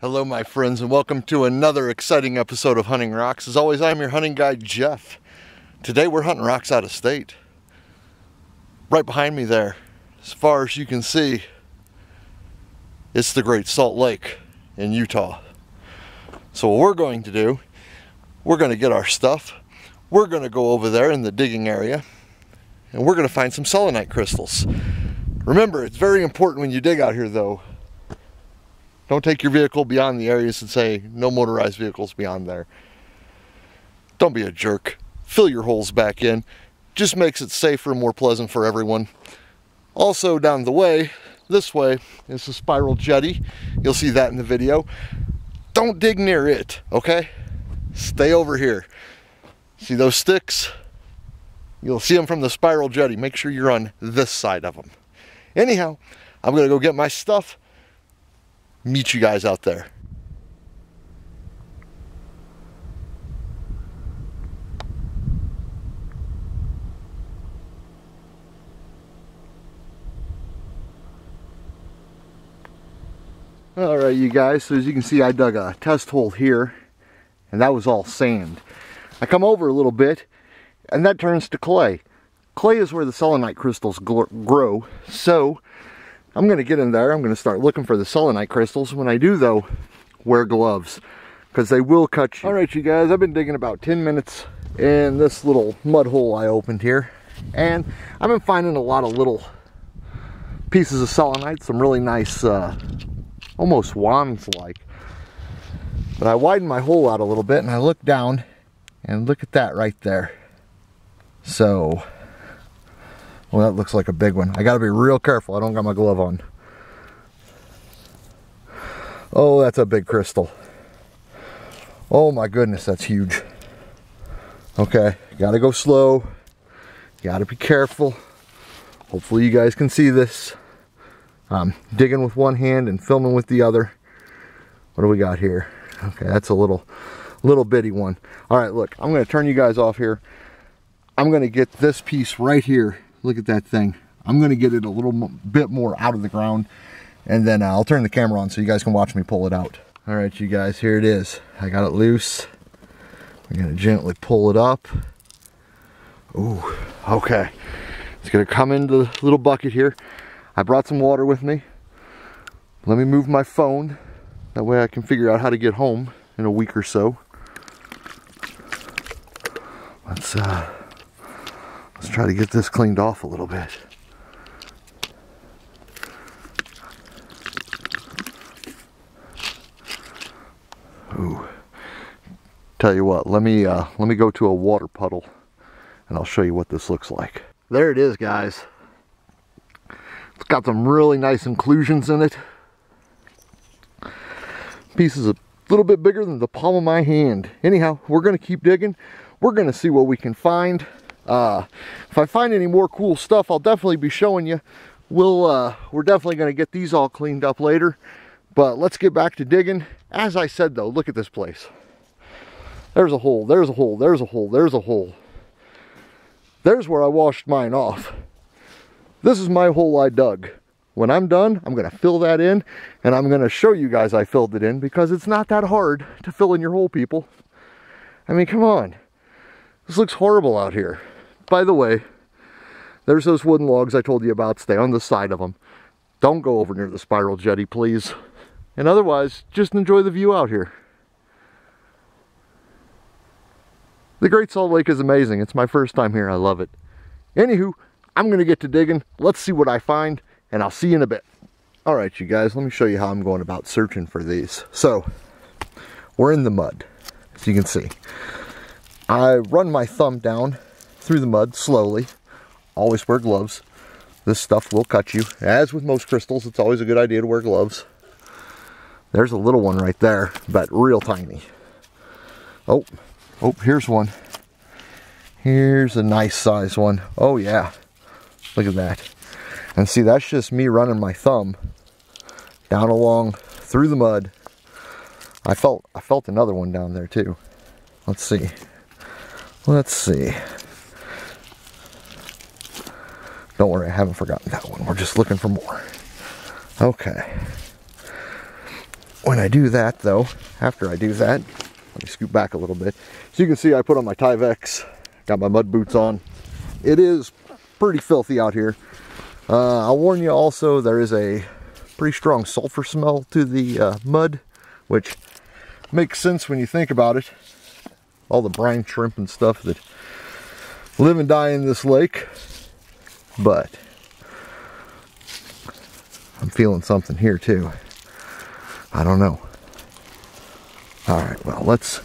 Hello my friends, and welcome to another exciting episode of Hunting Rocks. As always, I'm your hunting guide, Jeff. Today we're hunting rocks out of state. Right behind me there, as far as you can see, it's the Great Salt Lake in Utah. So what we're going to do, we're going to get our stuff, we're going to go over there in the digging area, and we're going to find some selenite crystals. Remember, it's very important when you dig out here though, don't take your vehicle beyond the areas and say no motorized vehicles beyond there. Don't be a jerk. Fill your holes back in. Just makes it safer and more pleasant for everyone. Also down the way, this way, is a spiral jetty. You'll see that in the video. Don't dig near it, okay? Stay over here. See those sticks? You'll see them from the spiral jetty. Make sure you're on this side of them. Anyhow, I'm gonna go get my stuff. Meet you guys out there. Alright you guys, so as you can see I dug a test hole here and that was all sand. I come over a little bit and that turns to clay. Clay is where the selenite crystals grow, so I'm going to get in there, I'm going to start looking for the selenite crystals. When I do though, wear gloves, because they will cut you. Alright you guys, I've been digging about 10 minutes in this little mud hole I opened here, and I've been finding a lot of little pieces of selenite, some really nice, almost wands-like. But I widened my hole out a little bit and I looked down, and look at that right there. So, well, that looks like a big one. I gotta be real careful. I don't got my glove on. Oh, that's a big crystal. Oh my goodness, that's huge. Okay, gotta go slow. Gotta be careful. Hopefully you guys can see this. I'm digging with one hand and filming with the other. What do we got here? Okay, that's a little bitty one. All right, look, I'm gonna turn you guys off here. I'm gonna get this piece right here. Look at that thing. I'm going to get it a little bit more out of the ground, and then I'll turn the camera on so you guys can watch me pull it out. Alright you guys, here it is. I got it loose. I'm going to gently pull it up. Ooh, okay. It's going to come into the little bucket here. I brought some water with me. Let me move my phone. That way I can figure out how to get home in a week or so. Let's try to get this cleaned off a little bit. Ooh. Tell you what, let me go to a water puddle and I'll show you what this looks like. There it is, guys. It's got some really nice inclusions in it. Pieces a little bit bigger than the palm of my hand. Anyhow, we're gonna keep digging. We're gonna see what we can find. If I find any more cool stuff, I'll definitely be showing you. We're definitely going to get these all cleaned up later. But let's get back to digging. As I said though, look at this place. There's a hole, there's a hole, there's a hole, there's a hole. There's where I washed mine off. This is my hole I dug. When I'm done, I'm going to fill that in, and I'm going to show you guys I filled it in, because it's not that hard to fill in your hole, people. I mean, come on. This looks horrible out here. By the way, there's those wooden logs I told you about. Stay on the side of them. Don't go over near the spiral jetty, please. And otherwise, just enjoy the view out here. The Great Salt Lake is amazing. It's my first time here. I love it. Anywho, I'm going to get to digging. Let's see what I find, and I'll see you in a bit. Alright, you guys, let me show you how I'm going about searching for these. So, we're in the mud, as you can see. I run my thumb down through the mud slowly. Always wear gloves. This stuff will cut you. As with most crystals, it's always a good idea to wear gloves. There's a little one right there, but real tiny. Oh, here's one. Here's a nice size one. Oh yeah, look at that. And see, that's just me running my thumb down along through the mud. I felt another one down there too. Let's see. Let's see. Don't worry, I haven't forgotten that one. We're just looking for more. Okay. when I do that though, after I do that, let me scoot back a little bit. So you can see I put on my Tyvek, got my mud boots on. It is pretty filthy out here. I'll warn you also, there is a pretty strong sulfur smell to the mud, which makes sense when you think about it. All the brine shrimp and stuff that live and die in this lake. But I'm feeling something here too. I don't know. All right, well, let's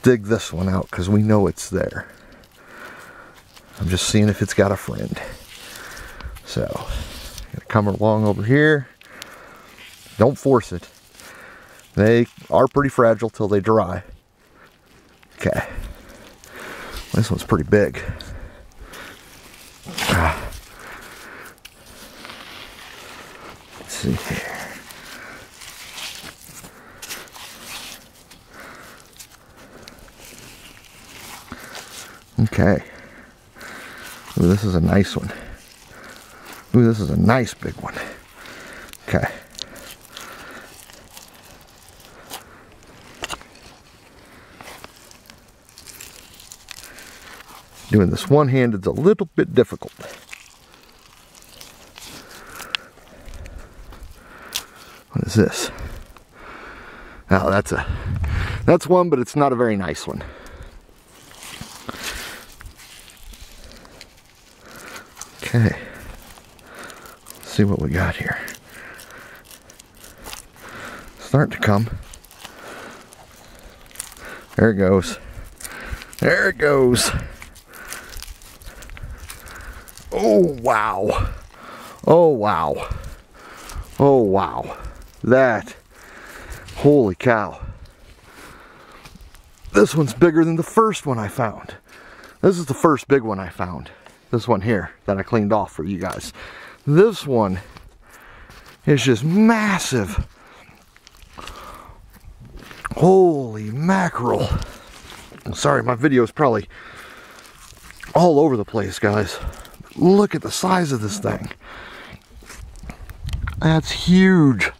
dig this one out because we know it's there. I'm just seeing if it's got a friend. So, gonna come along over here. Don't force it. They are pretty fragile till they dry. Okay. This one's pretty big. Let's see here. Okay. Ooh, this is a nice one. Ooh, this is a nice big one. Okay. Doing this one-handed is a little bit difficult. What is this? Oh, that's one, but it's not a very nice one. Okay. Let's see what we got here. Starting to come. There it goes. There it goes. Oh, wow. Oh, wow. Oh, wow. That. Holy cow. This one's bigger than the first one I found. This is the first big one I found. This one here that I cleaned off for you guys. This one is just massive. Holy mackerel. I'm sorry, my video is probably all over the place, guys. Look at the size of this thing. That's huge.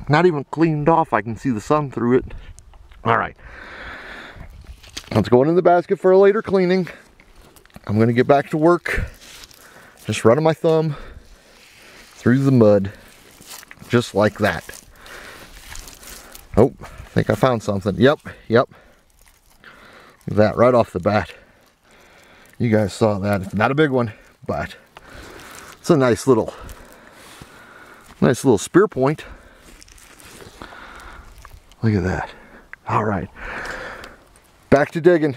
Not even cleaned off. I can see the sun through it. All right. Let's go in the basket for a later cleaning. I'm going to get back to work. Just running my thumb through the mud. Just like that. Oh, I think I found something. Yep. Look at that right off the bat. You guys saw that. It's not a big one, but it's a nice little spear point. Look at that. All right. Back to digging.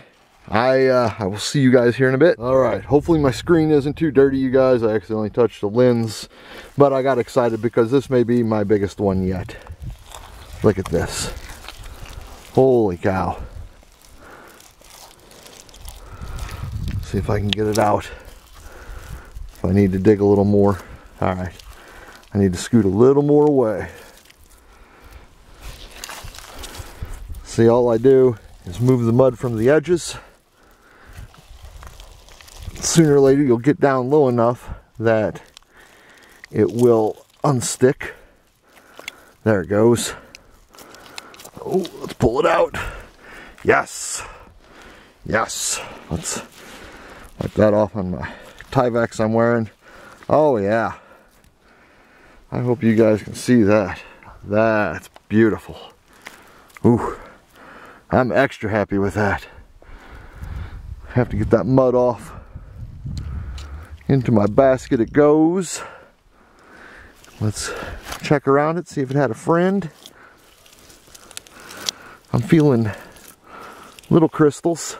I will see you guys here in a bit. All right, hopefully my screen isn't too dirty, you guys. I accidentally touched the lens, but I got excited because this may be my biggest one yet. Look at this. Holy cow. See if I can get it out. If I need to dig a little more. All right, I need to scoot a little more away. See, all I do is move the mud from the edges. Sooner or later you'll get down low enough that it will unstick. There it goes. Oh, let's pull it out. Yes. Let's wipe that off on my Tyvek I'm wearing. Oh yeah. I hope you guys can see that. That's beautiful. Ooh. I'm extra happy with that. Have to get that mud off. Into my basket it goes. Let's check around it, see if it had a friend. I'm feeling little crystals.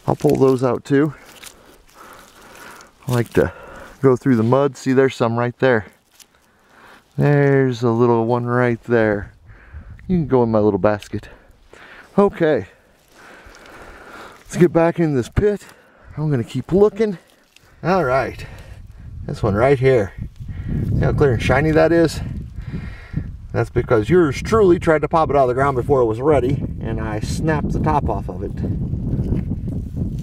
I'll pull those out too. I like to go through the mud. See, there's some right there. There's a little one right there. You can go in my little basket. Okay. Let's get back in this pit. I'm gonna keep looking. All right. This one right here. See how clear and shiny that is? That's because yours truly tried to pop it out of the ground before it was ready, and I snapped the top off of it.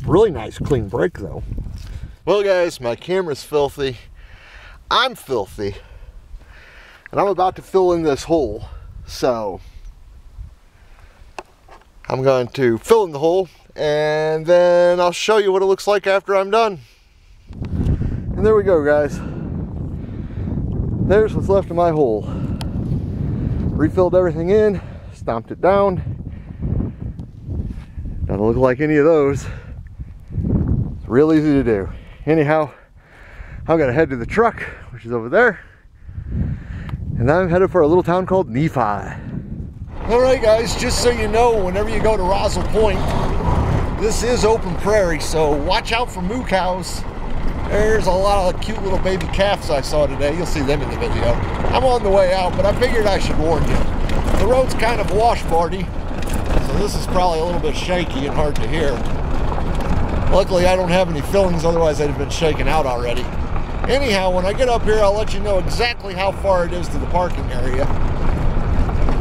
Really nice clean break though. Well guys, my camera's filthy. I'm filthy. And I'm about to fill in this hole. So I'm going to fill in the hole and then I'll show you what it looks like after I'm done. And there we go, guys. There's what's left of my hole. Refilled everything in, stomped it down. Doesn't look like any of those. It's real easy to do. Anyhow, I'm gonna head to the truck, which is over there. And I'm headed for a little town called Nephi. All right, guys, just so you know, whenever you go to Rozel Point, this is open prairie, so watch out for moo cows. There's a lot of cute little baby calves I saw today. You'll see them in the video. I'm on the way out, but I figured I should warn you. The road's kind of washboardy, so this is probably a little bit shaky and hard to hear. Luckily, I don't have any fillings, otherwise I'd have been shaken out already. Anyhow, when I get up here, I'll let you know exactly how far it is to the parking area.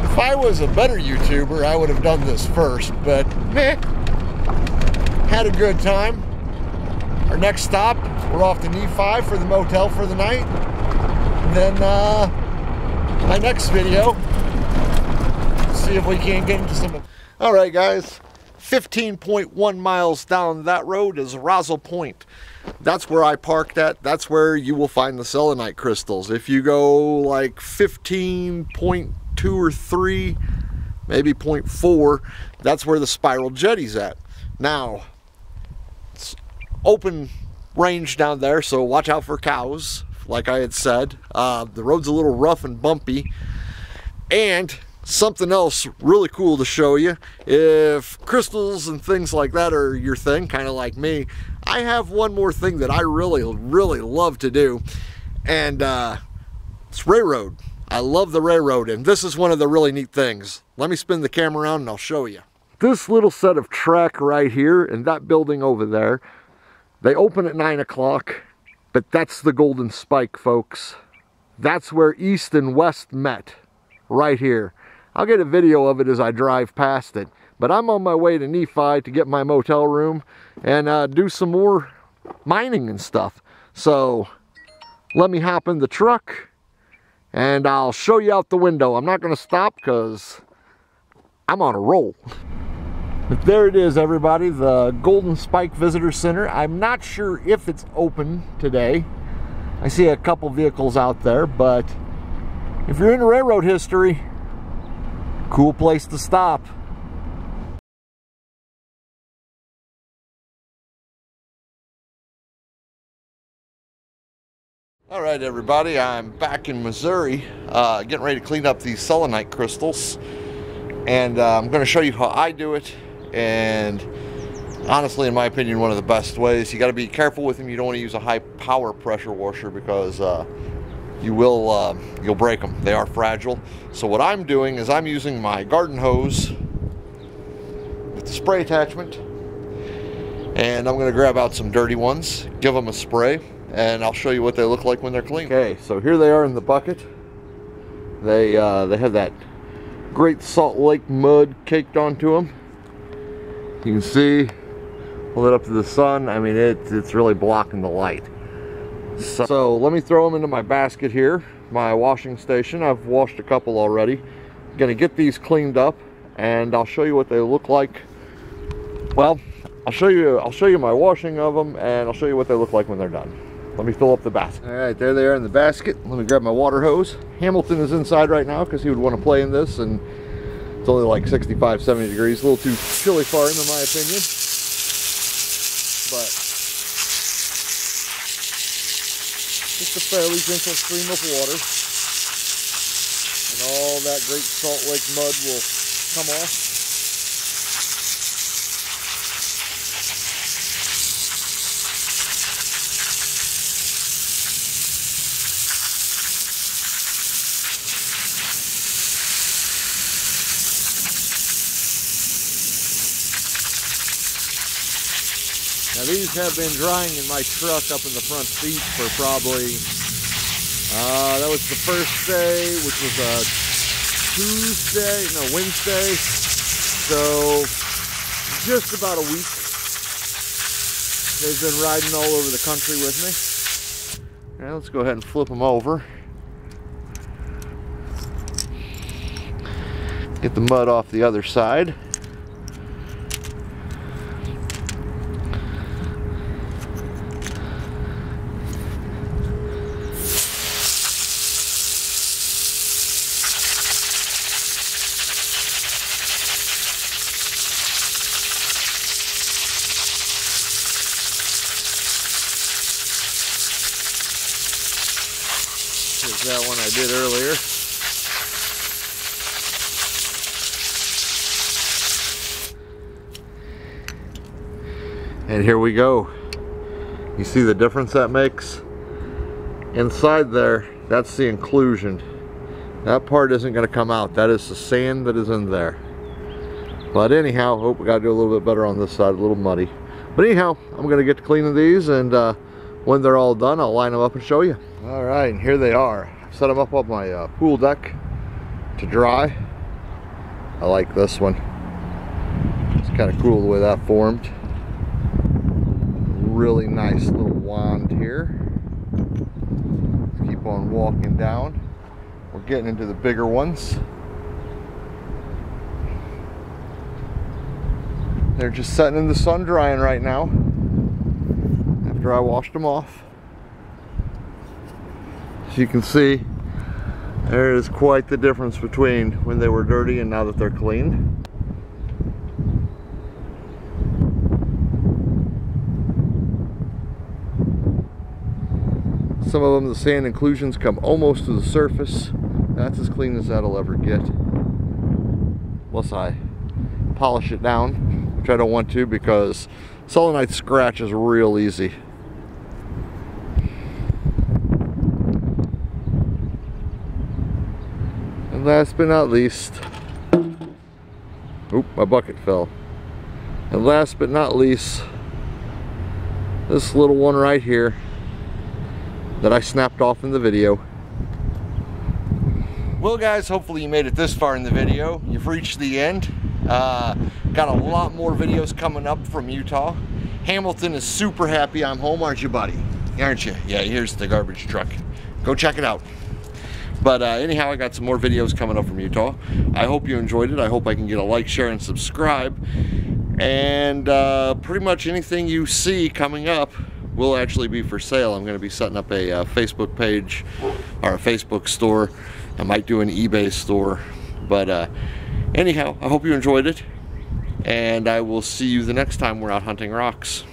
If I was a better YouTuber, I would have done this first, but meh. Had a good time. Our next stop, we're off to Nephi for the motel for the night. And then my next video, see if we can get into some. All right, guys, 15.1 miles down that road is Rozel Point. That's where I parked at. That's where you will find the selenite crystals. If you go like 15.2 or 3, maybe 0.4, that's where the spiral jetty's at. Now, it's open range down there, so watch out for cows, like I had said. The road's a little rough and bumpy. And something else really cool to show you, if crystals and things like that are your thing, kind of like me, I have one more thing that I really love to do, and it's railroad. I love the railroad, and this is one of the really neat things. Let me spin the camera around and I'll show you. This little set of track right here and that building over there, they open at 9 o'clock, but that's the Golden Spike, folks. That's where East and West met, right here. I'll get a video of it as I drive past it. But I'm on my way to Nephi to get my motel room and do some more mining and stuff. So let me hop in the truck and I'll show you out the window. I'm not going to stop because I'm on a roll. But there it is, everybody, the Golden Spike Visitor Center. I'm not sure if it's open today. I see a couple vehicles out there, but if you're into railroad history, cool place to stop. All right, everybody, I'm back in Missouri, getting ready to clean up these selenite crystals, and I'm going to show you how I do it. And honestly, in my opinion, one of the best ways. You got to be careful with them. You don't want to use a high power pressure washer because you'll break them. They are fragile. So what I'm doing is I'm using my garden hose with the spray attachment, and I'm going to grab out some dirty ones, give them a spray, and I'll show you what they look like when they're clean. Okay, so here they are in the bucket. They have that great Salt Lake mud caked onto them. You can see, hold it up to the sun. I mean, it's really blocking the light. So let me throw them into my basket here, my washing station. I've washed a couple already. I'm gonna get these cleaned up, and I'll show you what they look like. Well, I'll show you my washing of them, and I'll show you what they look like when they're done. Let me fill up the basket. All right, there they are in the basket. Let me grab my water hose. Hamilton is inside right now because he would want to play in this, and it's only like 65, 70 degrees. A little too chilly for him, in my opinion. But just a fairly gentle stream of water. And all that great Salt Lake mud will come off. Now these have been drying in my truck up in the front seat for probably, that was the first day, which was Wednesday, so just about a week. They've been riding all over the country with me. Now let's go ahead and flip them over. Get the mud off the other side. Here's that one I did earlier. And here we go. You see the difference that makes? Inside there, that's the inclusion. That part isn't going to come out. That is the sand that is in there. But anyhow, hope we got to do a little bit better on this side, a little muddy. But anyhow, I'm going to get to cleaning these, and when they're all done, I'll line them up and show you. All right, and here they are. I've set them up on my pool deck to dry. I like this one. It's kind of cool the way that formed. Really nice little wand here. Let's keep on walking down. We're getting into the bigger ones. They're just sitting in the sun drying right now after I washed them off. As you can see, there is quite the difference between when they were dirty and now that they're clean. Some of them, the sand inclusions come almost to the surface. That's as clean as that'll ever get. Unless I polish it down, which I don't want to because Selenite scratches real easy. And last but not least, oop, my bucket fell. And last but not least, this little one right here that I snapped off in the video. Well guys, hopefully you made it this far in the video. You've reached the end. Got a lot more videos coming up from Utah. Hamilton is super happy I'm home, aren't you, buddy? Aren't you? Yeah, here's the garbage truck. Go check it out. But anyhow, I got some more videos coming up from Utah. I hope you enjoyed it. I hope I can get a like, share, and subscribe. And pretty much anything you see coming up will actually be for sale. I'm going to be setting up a Facebook page or a Facebook store. I might do an eBay store. But anyhow, I hope you enjoyed it. And I will see you the next time we're out hunting rocks.